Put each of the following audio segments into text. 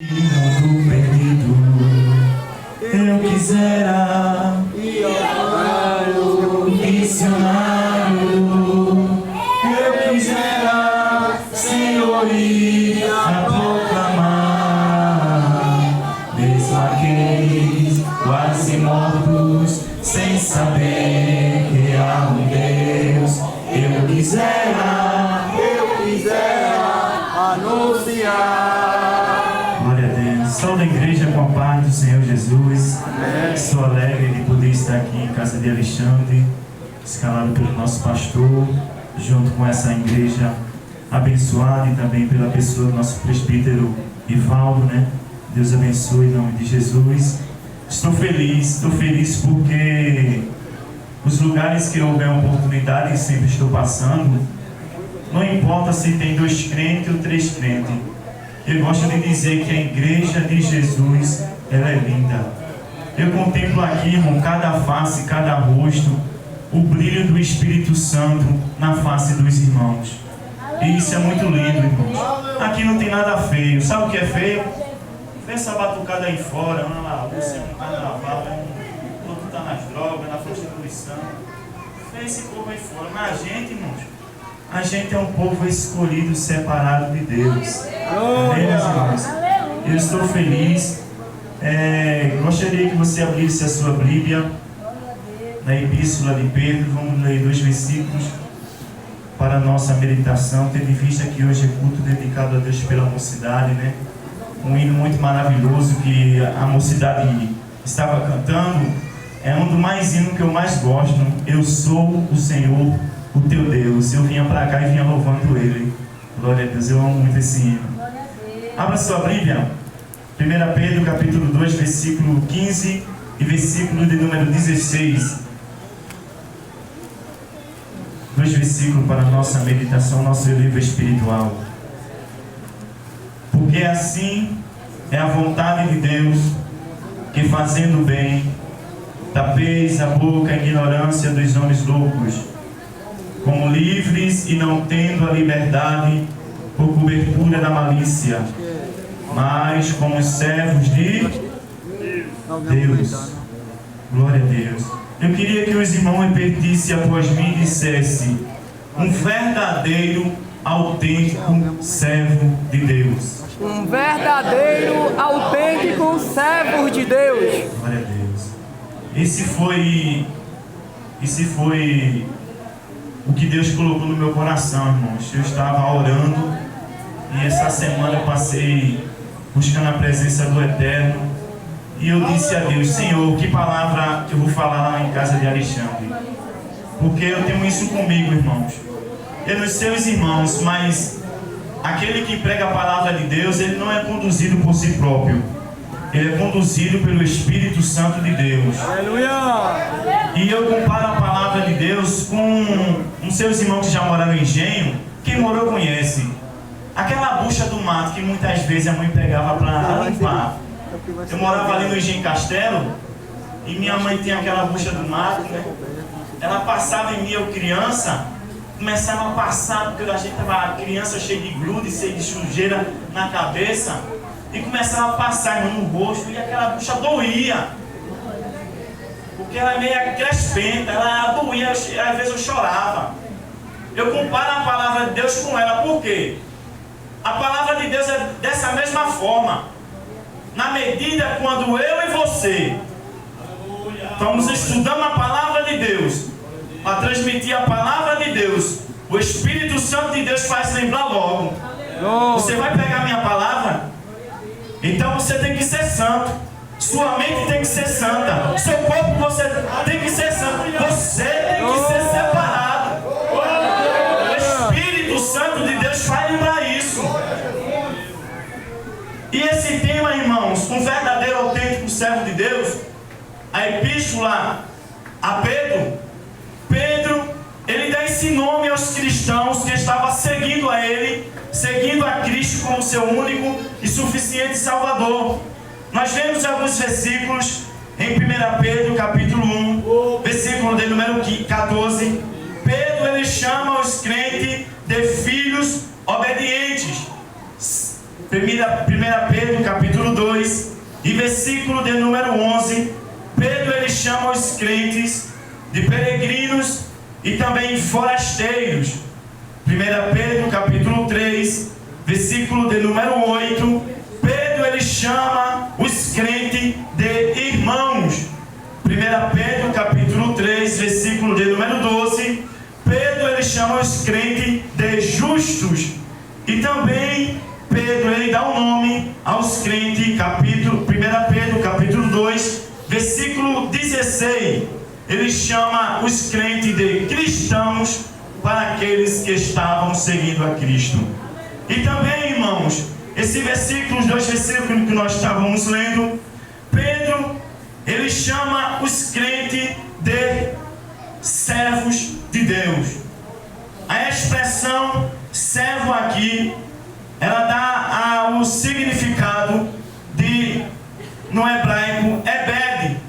Mundo perdido, eu quisera missionário, eu quisera, Senhor, ir a proclamar, mesmo aqueles quase mortos, sem saber que há um Deus. Eu quisera anunciar. Sou da igreja com a paz do Senhor Jesus. Amém. Sou alegre de poder estar aqui em casa de Alexandre, escalado pelo nosso pastor, junto com essa igreja abençoada e também pela pessoa do nosso presbítero Ivaldo, né? Deus abençoe em nome de Jesus. Estou feliz porque os lugares que eu houver oportunidade e sempre estou passando, não importa se tem 2 crentes ou 3 crentes. Eu gosto de dizer que a igreja de Jesus, ela é linda. Eu contemplo aqui, irmão, cada face, cada rosto, o brilho do Espírito Santo na face dos irmãos. E isso é muito lindo, irmãos. Aqui não tem nada feio. Sabe o que é feio? Vê essa batucada aí fora, uma laúça, um carnaval, o outro está nas drogas, na prostituição. Vê esse povo aí fora. Mas a gente, irmãos, a gente é um povo escolhido, separado de Deus. Amém, meus irmãos? Eu estou feliz. Gostaria que você abrisse a sua Bíblia na Epístola de Pedro. Vamos ler 2 versículos para a nossa meditação, tendo em vista que hoje é culto dedicado a Deus pela mocidade, né? Um hino muito maravilhoso que a mocidade estava cantando. É um dos mais hinos que eu mais gosto. Eu sou o Senhor, o teu Deus. Eu vinha para cá e vinha louvando Ele. Glória a Deus, eu amo muito esse hino. Abra sua Bíblia, 1 Pedro capítulo 2, versículo 15 e versículo de número 16. 2 versículos para a nossa meditação, nosso livro espiritual. Porque assim é a vontade de Deus, que fazendo bem, tapeis a boca a ignorância dos homens loucos, como livres e não tendo a liberdade por cobertura da malícia, mas como servos de Deus. Glória a Deus. Eu queria que os irmãos repetissem após mim e dissessem: um verdadeiro, autêntico servo de Deus. Um verdadeiro, autêntico servo de Deus. Glória a Deus. Esse foi o que Deus colocou no meu coração, irmãos. Eu estava orando e essa semana eu passei buscando a presença do Eterno. E eu disse a Deus: Senhor, que palavra eu vou falar lá em casa de Alexandre? Porque eu tenho isso comigo, irmãos. Eu não sei os irmãos, mas aquele que prega a palavra de Deus, ele não é conduzido por si próprio. Ele é conduzido pelo Espírito Santo de Deus. Aleluia! E eu comparo a palavra de Deus com os seus irmãos que já moraram em engenho. Quem morou conhece. Aquela bucha do mato que muitas vezes a mãe pegava para limpar. Eu morava ali no Engenho Castelo e minha mãe tinha aquela bucha do mato, né? Ela passava em mim, eu criança, começava a passar, porque a gente estava criança cheia de grude, cheia de sujeira na cabeça, e começava a passar, irmão, no rosto, e aquela bucha doía, porque ela é meio crespenta, ela doía, às vezes eu chorava. Eu comparo a palavra de Deus com ela, por quê? A palavra de Deus é dessa mesma forma. Na medida quando eu e você estamos estudando a palavra de Deus, para transmitir a palavra de Deus, o Espírito Santo de Deus faz lembrar logo. Você vai pegar a minha palavra? Então você tem que ser santo. Sua mente tem que ser santa. Seu corpo você tem que ser santo. Você tem que ser separado. O Espírito Santo de Deus faz lembrar isso. E esse tema, irmãos, um verdadeiro, autêntico servo de Deus, a epístola a Pedro, ele dá esse nome aos cristãos que estavam seguindo a ele, seguindo a Cristo como seu único e suficiente Salvador. Nós vemos alguns versículos em 1 Pedro capítulo 1, versículo de número 14. Pedro, ele chama os crentes de filhos obedientes. 1 Pedro capítulo 2 e versículo de número 11, Pedro ele chama os crentes de peregrinos e também forasteiros. 1 Pedro capítulo 3, versículo de número 8, Pedro ele chama os crentes de irmãos. 1 Pedro capítulo 3, versículo de número 12, Pedro ele chama os crentes de justos. E também Pedro ele dá um nome aos crentes, 1 Pedro capítulo 2, versículo 16, ele chama os crentes de cristãos para aqueles que estavam seguindo a Cristo. E também, irmãos, esse versículo, os dois versículos que nós estávamos lendo, Pedro ele chama os crentes de servos de Deus. A expressão servo aqui, ela dá o significado de, no hebraico, ebed,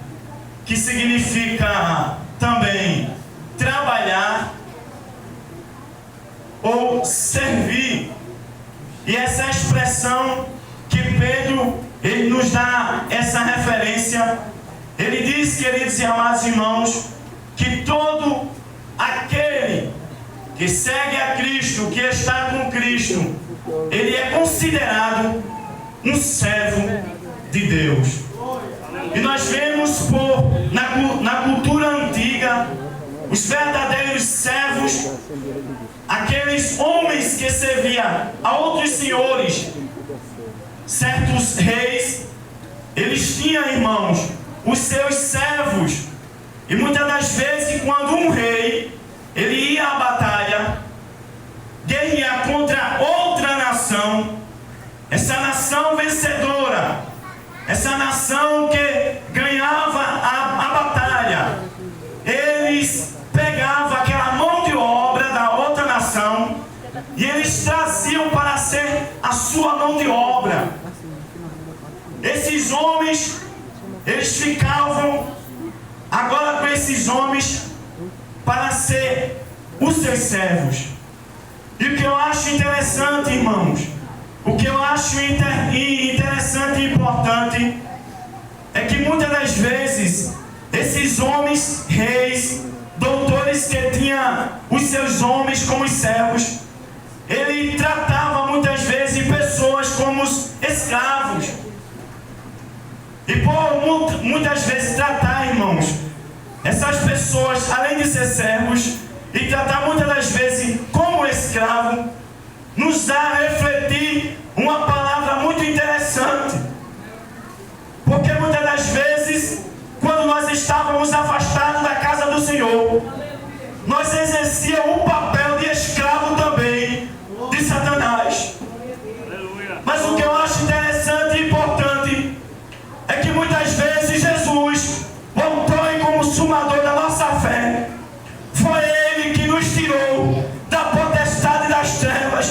que significa também trabalhar ou servir. E essa expressão que Pedro ele nos dá essa referência, ele diz, queridos e amados irmãos, que todo aquele que segue a Cristo, que está com Cristo, ele é considerado um servo de Deus. E nós vemos na cultura antiga, os verdadeiros servos, aqueles homens que serviam a outros senhores, certos reis, eles tinham, irmãos, os seus servos. E muitas das vezes, quando um rei ele ia à batalha, guerrear contra outra nação, essa nação vencedora, essa nação que ganhava a batalha, eles pegavam aquela mão de obra da outra nação e eles traziam para ser a sua mão de obra. Esses homens, eles ficavam agora com esses homens para ser os seus servos. E o que eu acho interessante, irmãos, o que eu acho interessante e importante é que muitas das vezes esses homens, reis, doutores que tinham os seus homens como servos, ele tratava muitas vezes pessoas como escravos. E por muitas vezes tratar, irmãos, essas pessoas, além de ser servos, e tratar muitas das vezes como escravo, nos dá a refletir uma palavra muito interessante. Porque muitas das vezes, quando nós estávamos afastados da casa do Senhor, nós exercíamos o papel de escravo também de Satanás. Mas o que eu acho interessante e importante é que muitas vezes Jesus voltou e como consumador da nossa fé, foi Ele que nos tirou da potestade das trevas,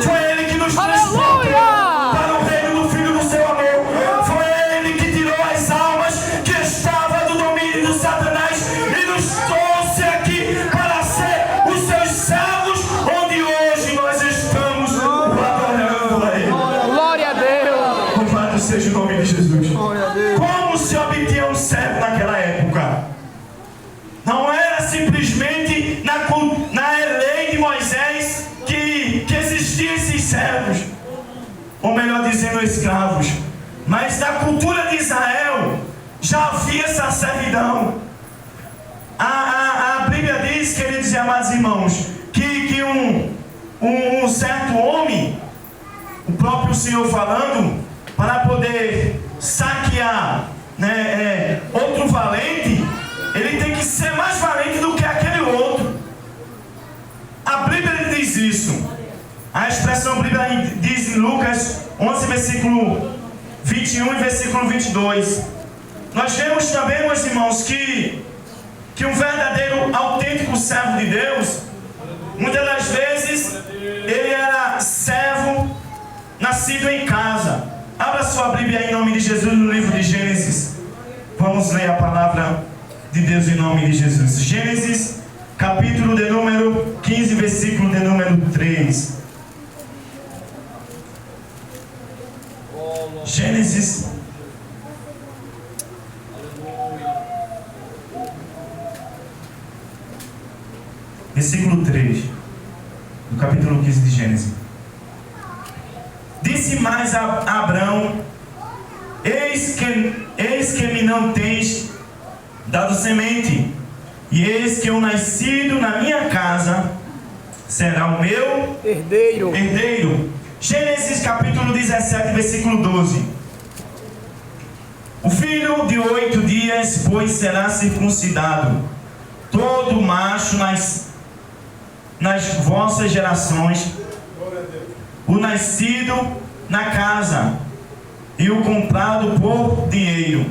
foi Ele que nos transportou para o reino do Filho do seu amor, foi Ele que tirou as almas que estavam do domínio do Satanás e nos trouxe aqui para ser os seus servos, onde hoje nós estamos adorando a Ele. Glória a Deus! Louvado seja o nome de Jesus. Como se obtinha um servo naquela época? Não era simplesmente na lei de Moisés que existiam esses servos, ou melhor dizendo, escravos. Mas na cultura de Israel já havia essa servidão. A Bíblia diz, queridos e amados irmãos, que um certo homem, o próprio Senhor falando, para poder saquear outro valente, ele tem que ser mais valente do que aquele outro. A Bíblia diz isso. A expressão bíblica diz em Lucas 11, versículo 21 e versículo 22. Nós vemos também, meus irmãos, que um verdadeiro, autêntico servo de Deus, muitas das vezes, ele era servo nascido em casa. Abra sua Bíblia em nome de Jesus no livro de Gênesis. Vamos ler a palavra de Deus em nome de Jesus. Gênesis, capítulo de número 15, versículo de número 3. Gênesis versículo 3 do capítulo 15 de Gênesis. Disse mais a Abrão: eis que me não tens dado semente, e eis que o nascido na minha casa será o meu herdeiro. Gênesis capítulo 17, versículo 12. O filho de 8 dias, pois, será circuncidado, todo macho nas vossas gerações, o nascido na casa e o comprado por dinheiro.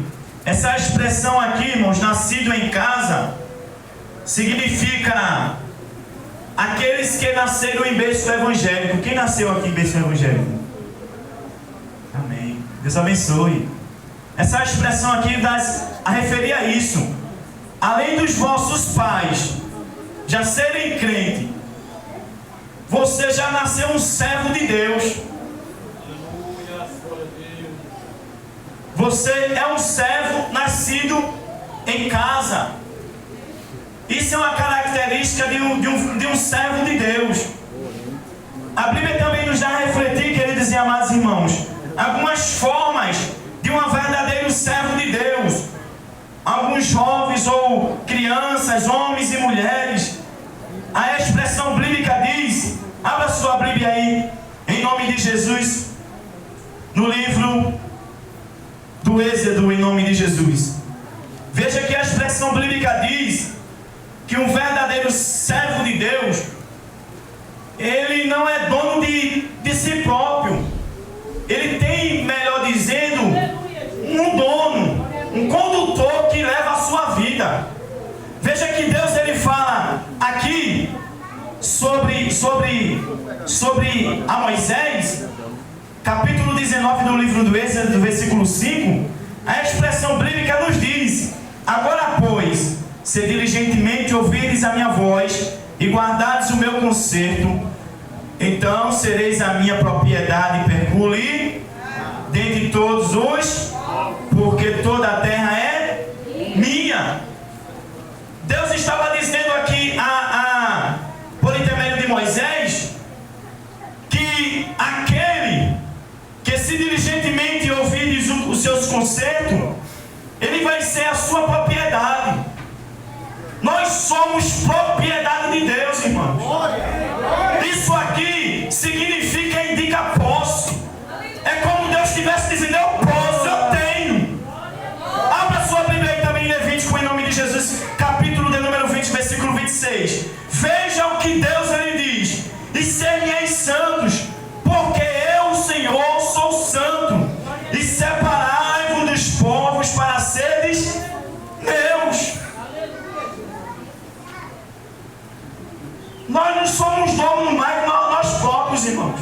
Essa expressão aqui, irmãos, nascido em casa, significa aqueles que nasceram em berço evangélico. Quem nasceu aqui em berço evangélico? Amém. Deus abençoe. Essa expressão aqui dá a referir a isso. Além dos vossos pais já serem crentes, você já nasceu um servo de Deus. Você é um servo nascido em casa. Isso é uma característica de um servo de Deus. A Bíblia também nos dá a refletir, queridos e amados irmãos, algumas formas de um verdadeiro servo de Deus. Alguns jovens ou crianças, homens e mulheres, a expressão bíblica diz, abra sua Bíblia aí, em nome de Jesus, no livro do Êxodo, em nome de Jesus. Veja que a expressão bíblica diz que um verdadeiro servo de Deus, ele não é dono de si próprio. Ele tem, melhor dizendo, um dono, um condutor que leva a sua vida. Veja que Deus, ele fala aqui sobre a Moisés, capítulo 19 do livro do Êxodo, do versículo 5, a expressão bíblica nos diz: agora, pois, se diligentemente ouvirdes a minha voz e guardardes o meu conserto, então sereis a minha propriedade peculiar dentre todos os, porque toda a terra é minha. Deus estava dizendo aqui por intermédio de Moisés, que aquele que se diligentemente ouvir os seus concertos, ele vai ser a sua propriedade. Nós somos propriedade de Deus, irmãos. Isso aqui significa, indica posse. É como Deus estivesse dizendo: eu posso, eu tenho. Abra sua Bíblia aí também em Levítico, em nome de Jesus, capítulo de número 20, versículo 26. Veja o que Deus ele diz: e ser-me-eis santos, porque eu, o Senhor, sou santo, e separai-vos dos povos para seres meus. Nós não somos donos mais nós próprios, irmãos.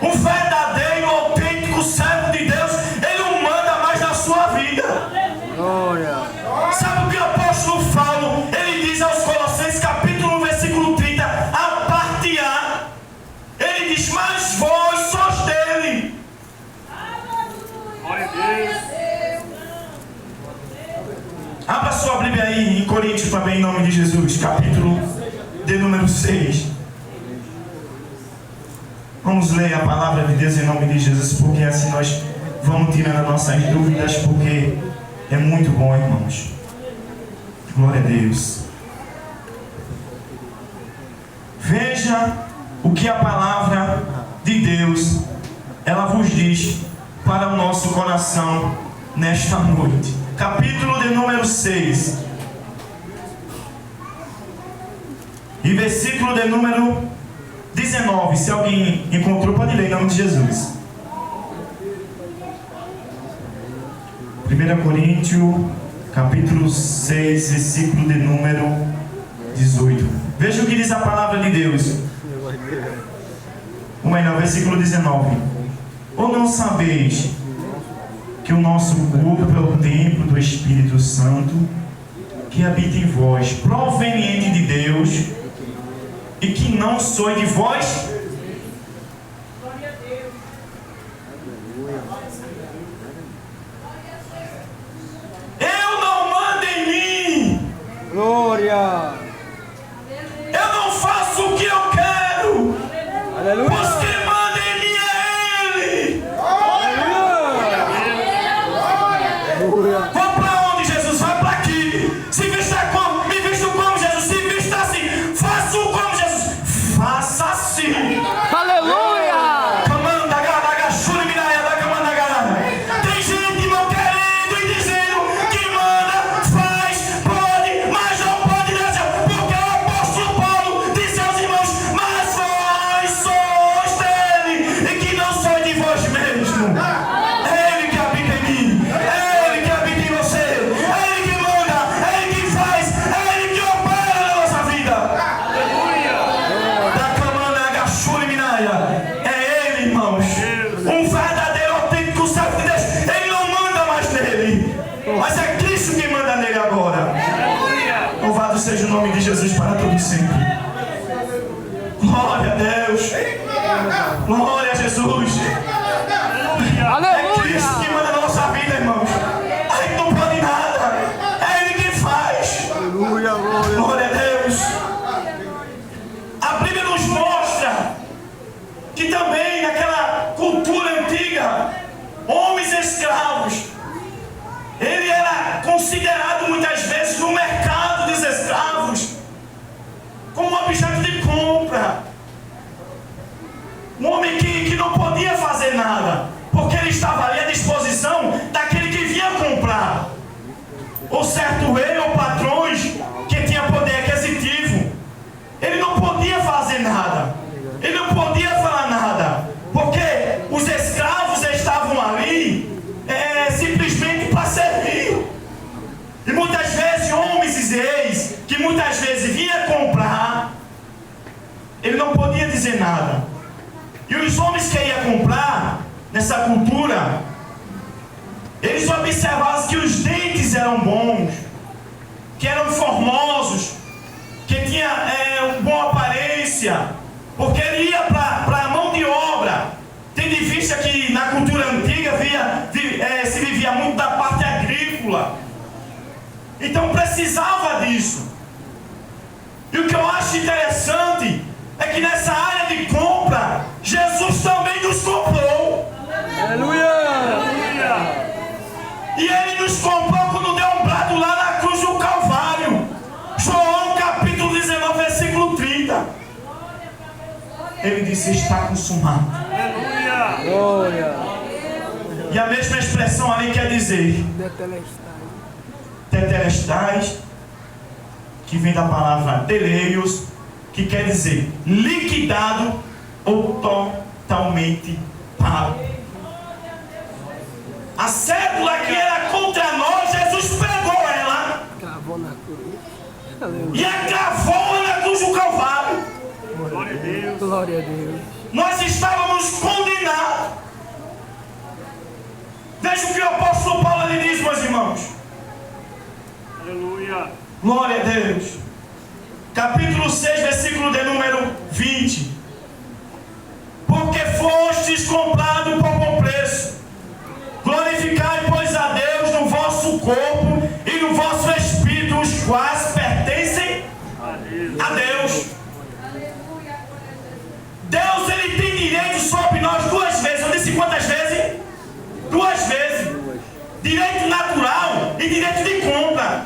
Um verdadeiro, autêntico servo de Deus, ele não manda mais na sua vida. Sabe o que o apóstolo Paulo, ele diz aos Colossenses, capítulo 1, versículo 30, a partilhar, ele diz: mas vós sois dele. Abra sua Bíblia aí em Coríntios também, em nome de Jesus, capítulo de número 6. Vamos ler a palavra de Deus em nome de Jesus, porque assim nós vamos tirando as nossas dúvidas, porque é muito bom, irmãos. Glória a Deus. Veja o que a palavra de Deus ela vos diz para o nosso coração nesta noite. Capítulo de número 6 e versículo de número 19. Se alguém encontrou, pode ler em nome de Jesus. 1 Coríntios, capítulo 6, versículo de número 18. Veja o que diz a palavra de Deus. Ou melhor, versículo 19. Ou não sabeis que o nosso corpo é o templo do Espírito Santo, que habita em vós, proveniente de Deus, e que não sois de vós? Aleluia. Vou para onde, Jesus? Vai para aqui. Se vista como? Me visto como, Jesus? Se vista assim. Faço como, Jesus? Faça assim. Aleluia. Comanda, garaga, shuri, miraia, da comanda, garaga. Tem gente não querendo e dizendo que manda, faz, pode, mas não pode deixar. Porque o apóstolo Paulo disse aos irmãos: mas vós sois dele e que não sois de vós mesmo. É ele que habita em mim, é ele que habita em você, é ele que manda, é ele que faz, é ele que opera na nossa vida. Da comanda, agachuri, miraia. É ele, irmãos. Um verdadeiro, autêntico servo de Deus. Ele não manda mais nele, mas é Cristo que manda nele agora. Louvado seja o nome de Jesus para todo sempre. Glória a Deus. Glória a Jesus. É Cristo que manda na nossa vida, irmãos. A gente não pode nada. É Ele quem faz. Aleluia, glória. Glória a Deus. A Bíblia nos mostra que também naquela cultura antiga, homens escravos, ele era considerado muitas vezes no mercado dos escravos como um objeto de compra. Um homem que não podia fazer nada, porque ele estava ali à disposição daquele que vinha comprar. Ou certo rei ou patrões que tinha poder aquisitivo, ele não podia fazer nada, ele não podia falar nada, porque os escravos estavam ali simplesmente para servir. E muitas vezes homens e reis que muitas vezes vinha comprar, ele não podia dizer nada. E os homens que iam comprar nessa cultura, eles observavam que os dentes eram bons, que eram formosos, que tinha uma boa aparência, porque ele ia para a mão de obra, tendo em vista que na cultura antiga se vivia muito da parte agrícola. Então precisava disso. E o que eu acho interessante é que nessa área de compra, Jesus também nos comprou. Aleluia. E Ele nos comprou quando deu um brado lá na cruz do Calvário. João capítulo 19, versículo 30. Ele disse: está consumado. Glória. E a mesma expressão ali quer dizer tetelestais, que vem da palavra teleios, que quer dizer liquidado ou totalmente pago. A cédula que era contra nós, Jesus pegou ela Cravou na cruz. e a cravou na cruz do Calvário. Glória a Deus. Glória a Deus. Nós estávamos condenados. Veja o que o apóstolo Paulo lhe diz, meus irmãos. Aleluia. Glória a Deus. Capítulo 6, versículo de número 20. Porque fostes comprado por bom preço. Glorificai, pois, a Deus no vosso corpo e no vosso espírito, os quais pertencem a Deus. Deus, Ele tem direito sobre nós duas vezes. Eu disse quantas vezes? Duas vezes. Direito natural e direito de compra.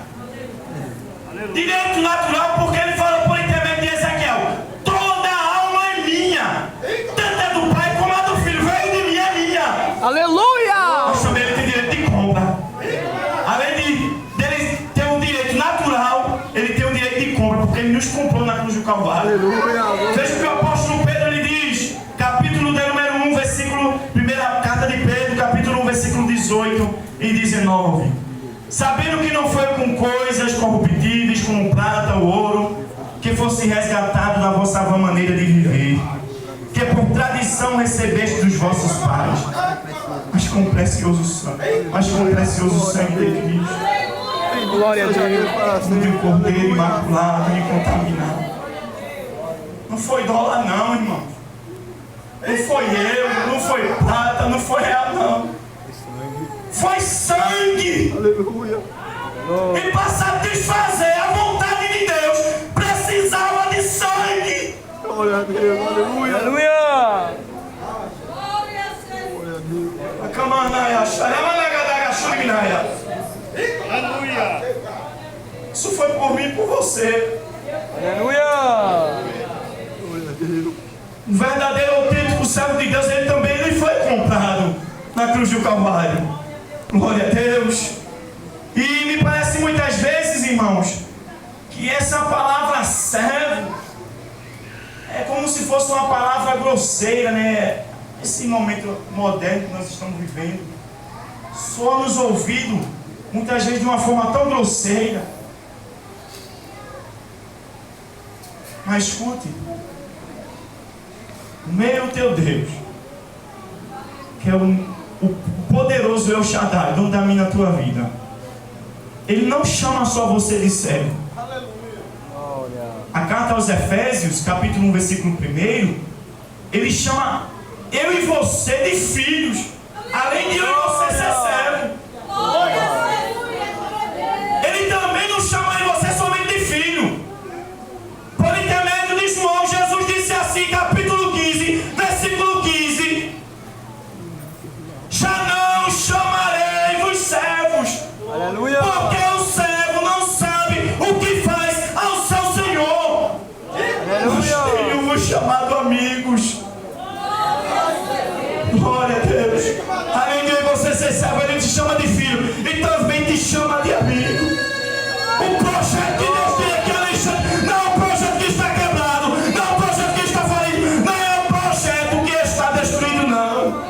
Direito natural porque Ele falou por intermédio de Ezequiel: toda a alma é minha, tanto é do Pai como a do Filho, veio de mim, é minha. Aleluia. Mas também Ele tem direito de compra. Além dele ter um direito natural, Ele tem um direito de compra, porque Ele nos comprou na cruz do Calvário. Aleluia. Veja o que o apóstolo Pedro lhe diz, capítulo de número 1, versículo, primeira carta de Pedro, capítulo 1, versículo 18 e 19. Sabendo que não foi com coisas corruptíveis, como prata ou ouro, que fosse resgatado da vossa vã maneira de viver, que por tradição recebeste dos vossos pais, mas com precioso sangue de Cristo, Glória a Deus. de um cordeiro imaculado e incontaminado. Não foi dólar não, irmão. Não foi euro, não foi prata, não foi real não. Foi sangue. Aleluia. E para satisfazer a vontade de Deus, precisava de sangue. Glória a Deus. Aleluia. Aleluia. Glória a Deus. Aleluia. Isso foi por mim e por você. Aleluia. O verdadeiro autêntico servo de Deus, ele foi comprado na cruz do Calvário. Glória a Deus. E me parece muitas vezes, irmãos, que essa palavra servo é como se fosse uma palavra grosseira, né? Esse momento moderno que nós estamos vivendo soa nos ouvidos muitas vezes de uma forma tão grosseira. Mas escute, o meu teu Deus, que é o poderoso El Shaddai, dono da minha na tua vida, Ele não chama só você de servo. A carta aos Efésios, capítulo 1, versículo 1, Ele chama eu e você de filhos, além de eu e você ser servo. Ele também não chama de você somente de filho. Por intermédio de João, Jesus disse assim, capítulo 15, versículo 15: já não chamarei-vos servos, Aleluia. porque o servo não sabe o que faz ao seu Senhor. Mas tenho-vos chamado amigos. Glória a Deus. Além de você ser servo, Ele te chama de filho e também te chama de amigo. O projeto que Deus tem aqui, Alexandre, não é um projeto que está quebrado, não é um projeto que está falido, não é um projeto que está destruído, não.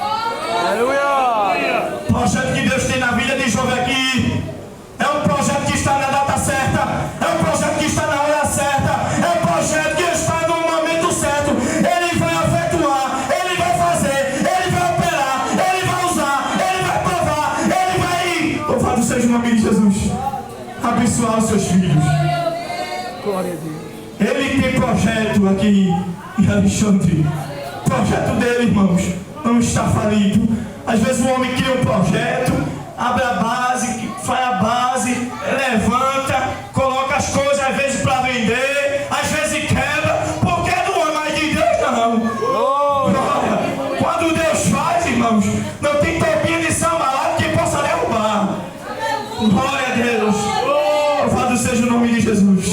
Aleluia. O projeto que Deus tem na vida de jovem aqui é um projeto que está na data certa, é um projeto que está na hora certa, é um projeto que está no momento certo. Ele vai efetuar, Ele vai fazer, Ele vai operar, Ele vai usar, Ele vai provar, Ele vai... Louvado seja o nome de Jesus. Abençoar os seus filhos. Glória a Deus. Ele tem projeto aqui em Alexandre. O projeto dele, irmãos, não está falido. Às vezes o homem cria um projeto, abre a base, faz a base, levanta, coloca as coisas às vezes para vender, às vezes quebra, porque não é mais de Deus, não. Glória. Quando Deus faz, irmãos, não tem topinha de sambalá que possa derrubar. Glória a Deus. Louvado seja o nome de Jesus.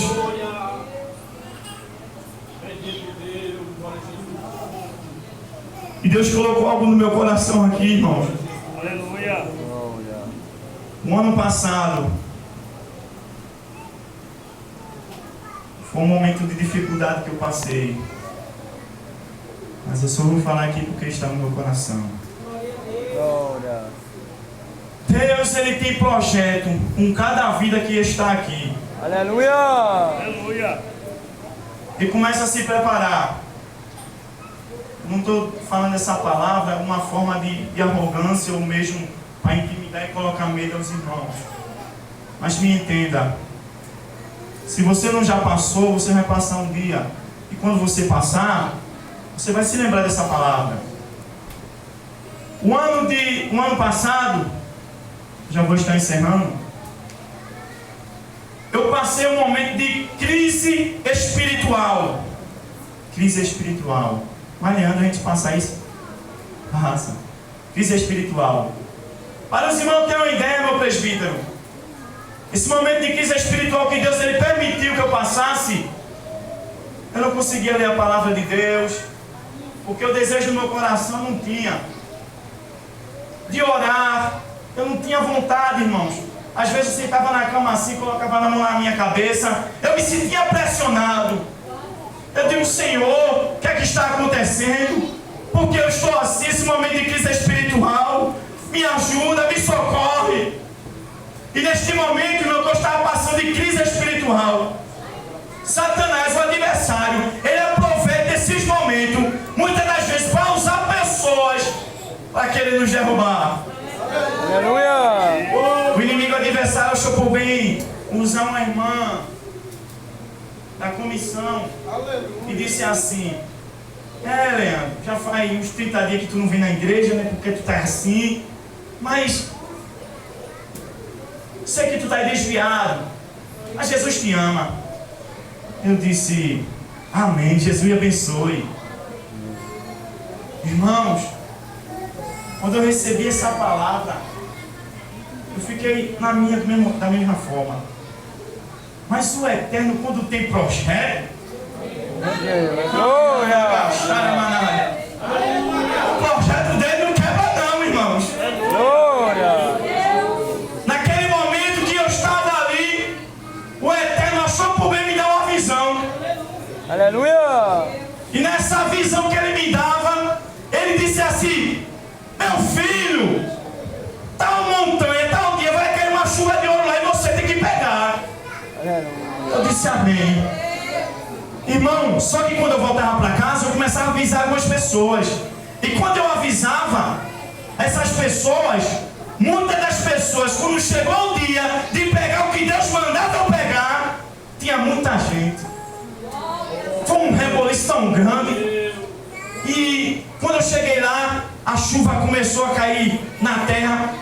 E Deus colocou algo no meu coração aqui, irmãos. Aleluia. O ano passado foi um momento de dificuldade que eu passei. Mas eu só vou falar aqui porque está no meu coração. Glória. Deus, Ele tem projeto com cada vida que está aqui. Aleluia. Aleluia. E começa a se preparar. Não estou falando essa palavra uma forma de arrogância ou mesmo para intimidar e colocar medo aos irmãos. Mas me entenda. Se você não já passou, você vai passar um dia. E quando você passar, você vai se lembrar dessa palavra. O ano passado, já vou estar encerrando, eu passei um momento de crise espiritual. Crise espiritual. Mas Leandro, a gente passa isso? Passa. Crise espiritual. Para os irmãos terem uma ideia, meu presbítero, esse momento de crise espiritual que Deus Ele permitiu que eu passasse, eu não conseguia ler a palavra de Deus, porque o desejo do meu coração não tinha de orar. Eu não tinha vontade, irmãos. Às vezes eu sentava na cama assim, colocava a mão na minha cabeça, eu me sentia pressionado. Eu digo, Senhor, o que é que está acontecendo? Porque eu estou assim, esse momento de crise espiritual. Me ajuda, me socorre. E neste momento, meu Deus, estava passando de crise espiritual. Satanás, o adversário, ele aproveita esses momentos, muitas das vezes, para usar pessoas para querer nos derrubar. Aleluia. O inimigo adversário achou por bem usar uma irmã da comissão e disse assim: Leandro, já faz uns 30 dias que tu não vem na igreja, né? Porque tu tá assim, mas sei que tu tá desviado, mas Jesus te ama. Eu disse: amém, Jesus me abençoe. Irmãos, quando eu recebi essa palavra, eu Eu fiquei da mesma forma. Mas o Eterno, quando tem projeto, Glória. o projeto dele não quebra não, irmãos. Glória. Naquele momento que eu estava ali, o Eterno achou por bem me dar uma visão. Aleluia. E nessa visão que ele me dava, ele disse assim: meu filho, tal montanha, tal dia vai cair uma chuva de ouro lá e você tem que pegar. Eu disse amém. Irmão, só que quando eu voltava para casa, eu começava a avisar algumas pessoas. E quando eu avisava essas pessoas, muitas das pessoas, quando chegou o dia de pegar o que Deus mandava eu pegar, tinha muita gente. Foi um reboliço tão grande. E quando eu cheguei lá, a chuva começou a cair na terra.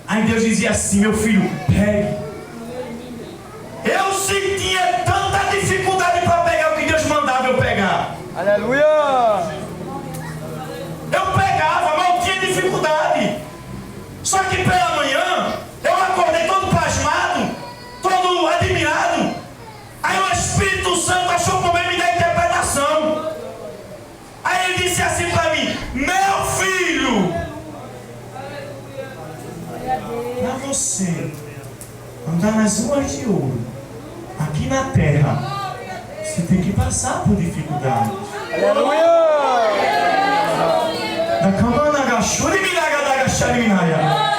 Aí Deus dizia assim: meu filho, pegue. Eu sentia tanta dificuldade para pegar o que Deus mandava eu pegar. Aleluia. Eu pegava, mas eu tinha dificuldade. Só que pela manhã, eu acordei todo pasmado, todo admirado. Aí o Espírito Santo achou por bem me dar interpretação. Aí ele disse assim para mim: meu filho, para você andar nas ruas de ouro aqui na terra, você tem que passar por dificuldades. Aleluia. Da camana gachuri, miraga da gachari, minaya.